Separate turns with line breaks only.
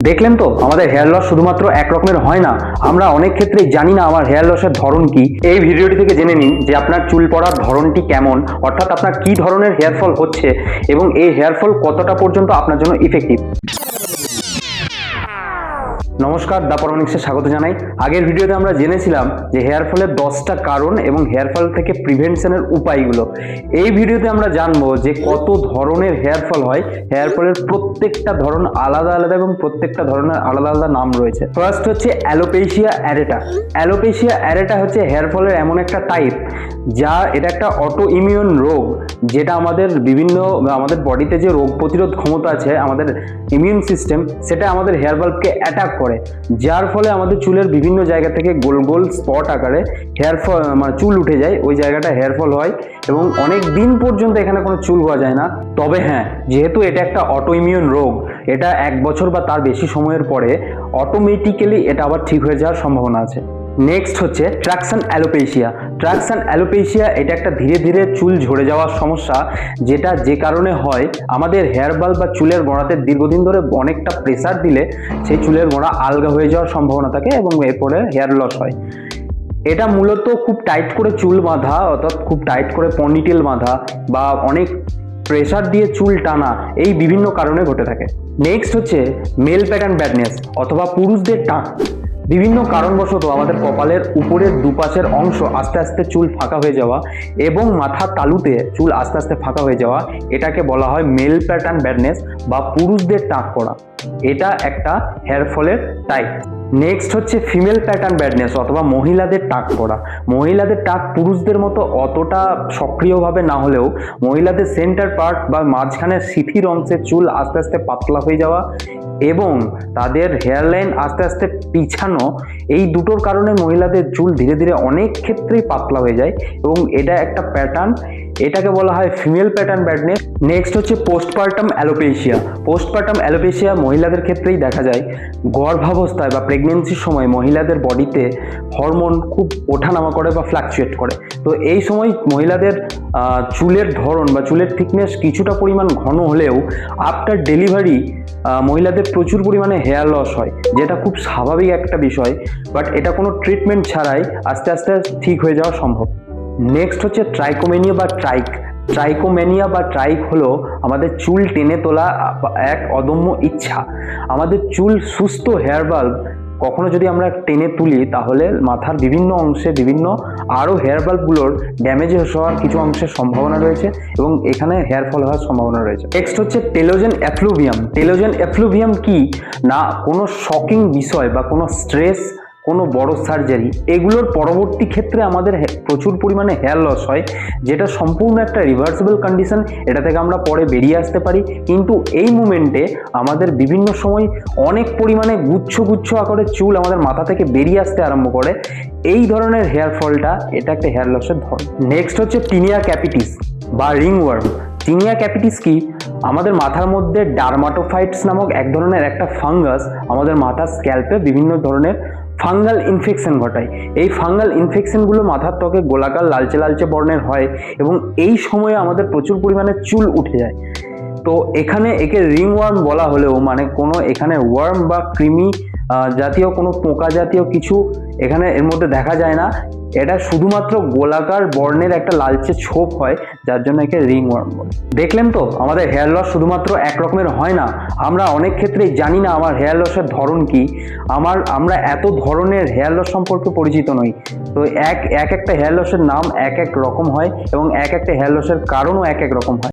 দেখলেন তো, আমাদের হেয়ার লস শুধুমাত্র এক রকমের হয় না। আমরা অনেক ক্ষেত্রেই জানি না আমার হেয়ার লসের ধরন কি। এই ভিডিওটি থেকে জেনে নিন যে আপনার চুল পড়ার ধরনটি কেমন, অর্থাৎ আপনার কি ধরনের হেয়ার ফল হচ্ছে এবং এই হেয়ার ফল কতটা পর্যন্ত আপনার জন্য ইফেক্টিভ। নমস্কার, দা পরমানিক্সে স্বাগত জানাই। আগের ভিডিওতে আমরা জেনেছিলাম যে হেয়ার ফলের 10টা কারণ এবং হেয়ার ফল থেকে প্রিভেনশনের উপায়গুলো। এই ভিডিওতে আমরা জানবো যে কত ধরনের হেয়ার ফল হয়। হেয়ার ফলের প্রত্যেকটা ধরন আলাদা আলাদা এবং প্রত্যেকটা ধরনের আলাদা আলাদা নাম রয়েছে। ফার্স্ট হচ্ছে অ্যালোপেশিয়া অ্যারেটা। অ্যালোপেশিয়া অ্যারেটা হচ্ছে হেয়ার ফলের এমন একটা টাইপ যা এটা একটা অটো ইমিউন রোগ, যেটা আমাদের বডিতে যে রোগ প্রতিরোধ ক্ষমতা আছে, আমাদের ইমিউন সিস্টেম, সেটা আমাদের হেয়ার বাল্বকে অ্যাটাক করে, যার ফলে আমাদের চুলের বিভিন্ন জায়গা থেকে গোল গোল স্পট আকারে হেয়ার ফল মানে চুল উঠে যায়। ওই জায়গাটা হেয়ার ফল হয় এবং অনেক দিন পর্যন্ত এখানে কোনো চুল হওয়া যায় না। তবে হ্যাঁ, যেহেতু এটা একটা অটো ইমিউন রোগ, এটা 1 বছর বা তার বেশি সময়ের পরে অটোমেটিক্যালি এটা আবার ঠিক হয়ে যাওয়ার সম্ভাবনা আছে। নেক্সট হচ্ছে ট্রাকশন অ্যালোপেশিয়া। ট্রাকশন অ্যালোপেশিয়া এটা একটা ধীরে ধীরে চুল ঝরে যাওয়ার সমস্যা, যেটা যে কারণে হয় আমাদের হেয়ার বাল্ব বা চুলের গোড়াতে দীর্ঘদিন ধরে অনেকটা প্রেসার দিলে সেই চুলের গোড়া আলগা হয়ে যাওয়ার সম্ভাবনা থাকে এবং এরপরে হেয়ার লস হয়। এটা মূলত খুব টাইট করে চুল বাঁধা, অর্থাৎ খুব টাইট করে পনিটেল বাঁধা বা অনেক প্রেসার দিয়ে চুল টানা, এই বিভিন্ন কারণে ঘটে থাকে। নেক্সট হচ্ছে মেল প্যাটার্ন ব্যাডনেস অথবা পুরুষদের টাক। বিভিন্ন কারণবশত আমাদের কপালের উপরের দুপাশের অংশ আস্তে আস্তে চুল ফাঁকা হয়ে যাওয়া এবং মাথার তালুতে চুল আস্তে আস্তে ফাঁকা হয়ে যাওয়া, এটাকে বলা হয় মেল প্যাটার্ন ব্যাডনেস বা পুরুষদের টাক পড়া। এটা একটা হেয়ার ফলের টাইপ। নেক্সট হচ্ছে ফিমেল প্যাটার্ন ব্যাডনেস অথবা মহিলাদের টাক পড়া। মহিলাদের টাক পুরুষদের মতো অতটা সক্রিয়ভাবে না হলেও মহিলাদের সেন্টার পার্ট বা মাঝখানের শিথির অংশের চুল আস্তে আস্তে পাতলা হয়ে যাওয়া এবং তাদের হেয়ার লাইন আস্তে আস্তে পিছানো, এই দুটোর কারণে মহিলাদের চুল ধীরে ধীরে অনেক ক্ষেত্রেই পাতলা হয়ে যায় এবং এটা একটা প্যাটার্ন, এটাকে বলা হয় ফিমেল প্যাটার্ন ব্যাডনেস। নেক্সট হচ্ছে পোস্টপার্টাম অ্যালোপেশিয়া। পোস্টপার্টাম অ্যালোপেশিয়া মহিলাদের ক্ষেত্রেই দেখা যায়। গর্ভাবস্থায় বা প্রেগনেন্সির সময় মহিলাদের বডিতে হরমোন খুব ওঠানামা করে বা ফ্লাকচুয়েট করে। তো এই সময় মহিলাদের চুলের ধরন বা চুলের থিকনেস কিছুটা পরিমাণ ঘন হলেও আফটার ডেলিভারি মহিলাদের প্রচুর পরিমাণে হেয়ার লস হয়, যেটা খুব স্বাভাবিক একটা বিষয়, বাট এটা কোনো ট্রিটমেন্ট ছাড়াই আস্তে আস্তে ঠিক হয়ে যাওয়া সম্ভব। নেক্সট হচ্ছে ট্রাইকোমেনিয়া বা ট্রাইক। ট্রাইকোমেনিয়া বা ট্রাইক হলো আমাদের চুল টেনে তোলা এক অদম্য ইচ্ছা। আমাদের চুল সুস্থ হেয়ার বাল্ব কখনো যদি আমরা টেনে তুলি, তাহলে মাথার বিভিন্ন অংশে আরও হেয়ার বাল্বগুলোর ড্যামেজ হওয়ার কিছু অংশের সম্ভাবনা রয়েছে এবং এখানে হেয়ার ফল হওয়ার সম্ভাবনা রয়েছে। নেক্সট হচ্ছে টেলোজেন এফ্লুভিয়াম। টেলোজেন এফ্লুভিয়াম কি না, কোনো শকিং বিষয় বা কোনো স্ট্রেস, কোনো বড় সার্জারি, এগুলোর পরবর্তী ক্ষেত্রে আমাদের প্রচুর পরিমাণে হেয়ার লস হয়, যেটা সম্পূর্ণ একটা রিভার্সিবল কন্ডিশন। এটা থেকে আমরা পরে বেরিয়ে আসতে পারি, কিন্তু এই মুমেন্টে আমাদের বিভিন্ন সময় অনেক পরিমাণে গুচ্ছ গুচ্ছ আকারে চুল আমাদের মাথা থেকে বেরিয়ে আসতে আরম্ভ করে। এই ধরনের হেয়ার ফলটা এটা একটা হেয়ার লসের ধরন। নেক্সট হচ্ছে টিনিয়া ক্যাপিটিস বা রিংওয়ার্ম। টিনিয়া ক্যাপিটিস কি, আমাদের মাথার মধ্যে ডার্মাটোফাইটস নামক এক ধরনের একটা ফাঙ্গাস আমাদের মাথার স্ক্যাল্পে বিভিন্ন ধরনের ফাঙ্গাল ইনফেকশন ঘটায়। এই ফাঙ্গাল ইনফেকশনগুলো মাথার ত্বকে গোলাকার লালচে লালচে বর্ণের হয় এবং এই সময়ে আমাদের প্রচুর পরিমাণে চুল উঠে যায়। তো এখানে একে রিংওয়ার্ম বলা হলেও মানে কোনো এখানে ওয়ার্ম বা কৃমি জাতীয় কোনো পোকা জাতীয় কিছু এখানে এর মধ্যে দেখা যায় না। এটা শুধুমাত্র গোলাকার বর্ণের একটা লালচে ছোপ হয়, যার জন্য একে রিংওয়ার্ম বলে। দেখলেন তো, আমাদের হেয়ার লস শুধুমাত্র এক রকমের হয় না। আমরা অনেক ক্ষেত্রেই জানি না আমার হেয়ার লসের ধরন কি। আমরা এত ধরনের হেয়ার লস সম্পর্কে পরিচিত নই। তো একটা হেয়ার লসের নাম এক এক রকম হয় এবং একটা হেয়ার লসের কারণও এক এক রকম হয়।